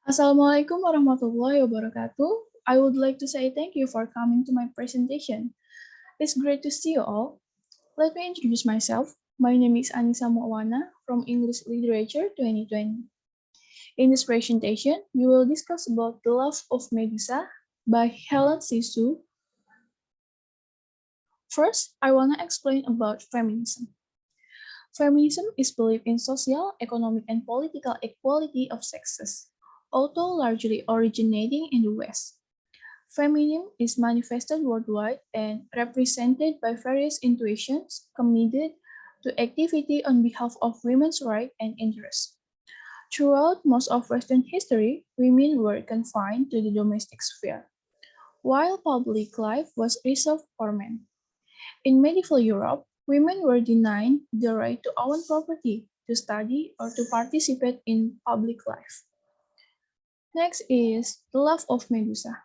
Assalamualaikum warahmatullahi wabarakatuh. I would like to say thank you for coming to my presentation. It's great to see you all. Let me introduce myself. My name is Annisa Muawanah from English Literature 2020. In this presentation, we will discuss about The Love of Medusa by Helen Sisu. First, I want to explain about feminism. Feminism is belief in social, economic, and political equality of sexes, although largely originating in the West. Feminism is manifested worldwide and represented by various institutions committed to activity on behalf of women's rights and interests. Throughout most of Western history, women were confined to the domestic sphere, while public life was reserved for men. In medieval Europe, women were denied the right to own property, to study, or to participate in public life. Next is The Love of Medusa.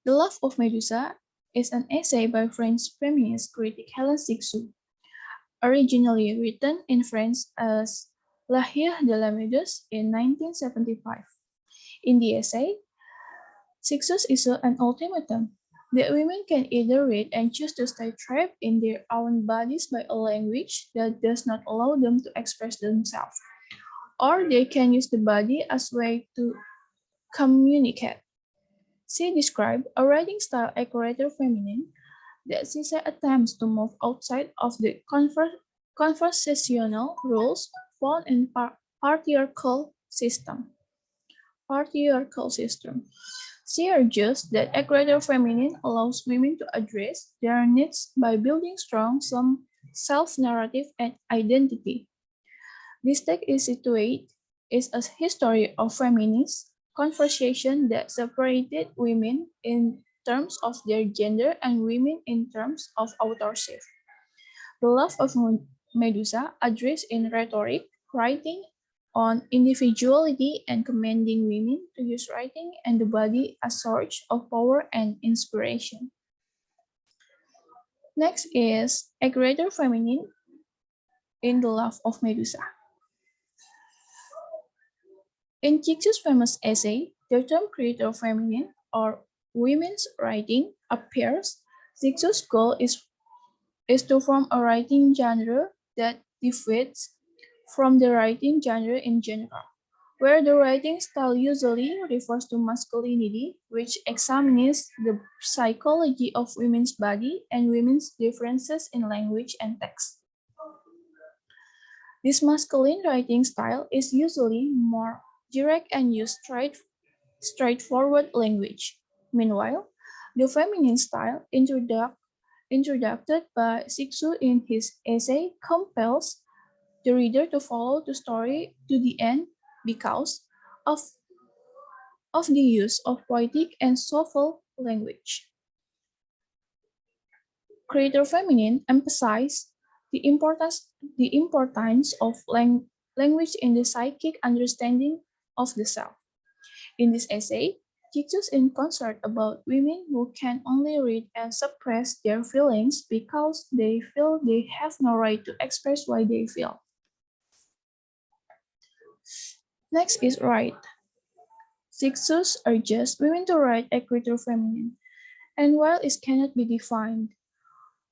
The Love of Medusa is an essay by French feminist critic Helen Sixou, originally written in French as La Hire de la Méduse in 1975. In the essay, Sixou issued an ultimatum that women can either read and choose to stay trapped in their own bodies by a language that does not allow them to express themselves, or they can use the body as a way to communicate. She described a writing style accurately feminine that she said attempts to move outside of the conversational rules found in patriarchal system. Patriarchal system. She argues that accurately feminine allows women to address their needs by building strong some self-narrative and identity. This text is situated is a history of feminist conversation that separated women in terms of their gender and women in terms of authorship. The Love of Medusa addressed in rhetoric, writing on individuality and commanding women to use writing and the body as source of power and inspiration. Next is a greater feminine in The Love of Medusa. In Chix's famous essay, the term creator feminine or women's writing appears. Chix's goal is to form a writing genre that differs from the writing genre in general, where the writing style usually refers to masculinity, which examines the psychology of women's body and women's differences in language and text. This masculine writing style is usually more direct and use straightforward language. Meanwhile, the feminine style introduced by Sixu in his essay compels the reader to follow the story to the end because of, of the use of poetic and soulful language. Creator Feminine emphasized the importance of language in the psychic understanding of the self. In this essay, teaches in concert about women who can only read and suppress their feelings because they feel they have no right to express why they feel. Next is right. Sixus urges women to write a creator feminine, and while it cannot be defined,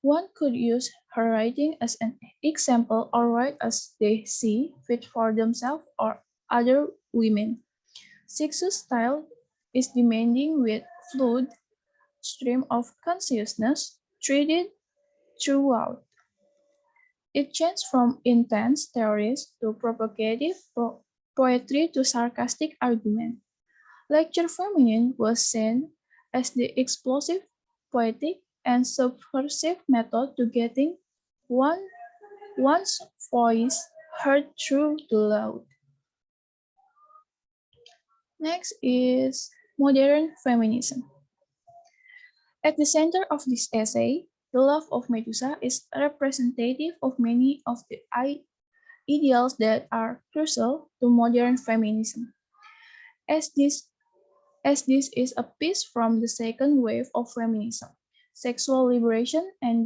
one could use her writing as an example or write as they see fit for themselves or other women. Sixus style is demanding with fluid stream of consciousness threaded throughout. It changes from intense theories to provocative poetry to sarcastic argument. Lecture Feminine was seen as the explosive, poetic, and subversive method to getting one's voice heard through the loud. Next is modern feminism. At the center of this essay, The Love of Medusa is representative of many of the ideals that are crucial to modern feminism. As this, as this is a piece from the second wave of feminism, sexual liberation and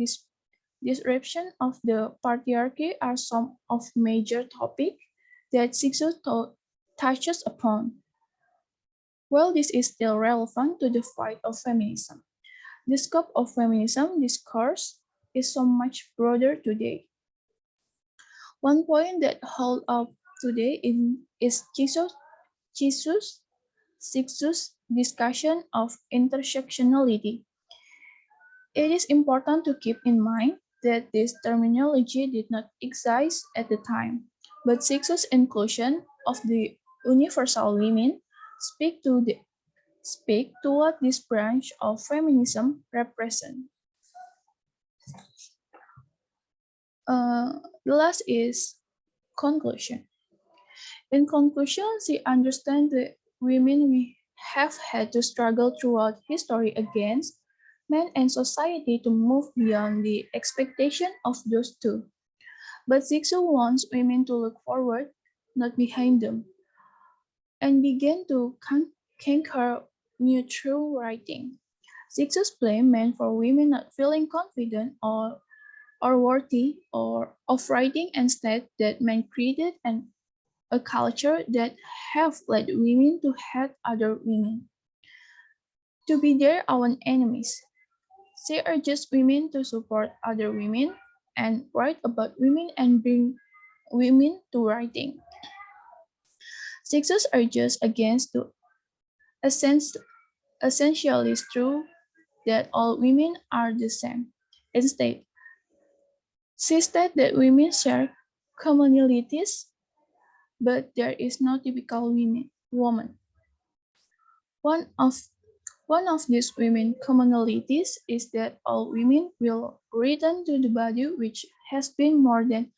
disruption of the patriarchy are some of major topics that Sixu touches upon. While this is still relevant to the fight of feminism, the scope of feminism discourse is so much broader today. One point that holds up today is Sixus' discussion of intersectionality. It is important to keep in mind that this terminology did not exist at the time, but Sixus' inclusion of the universal women speak to the speak to what this branch of feminism represents. The last is conclusion. In conclusion, she understands that women we have had to struggle throughout history against men and society to move beyond the expectation of those two. But Zixu wants women to look forward, not behind them, and begin to conquer new true writing. Zixu's blame men for women not feeling confident or worthy or of writing instead that men created a culture that have led women to hate other women, to be their own enemies. They urges women to support other women and write about women and bring women to writing. Sixus urges against the essence, essentially true that all women are the same. Instead, she stated that women share commonalities, but there is no typical woman. One of One of these women commonalities is that all women will return to the body which has been more than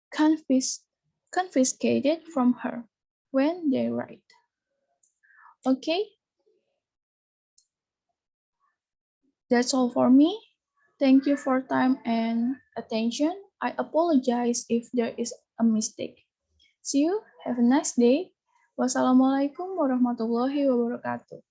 confis- confiscated from her when they write. Okay, that's all for me. Thank you for time and attention. I apologize if there is a mistake. See you. Have a nice day. Wassalamualaikum warahmatullahi wabarakatuh.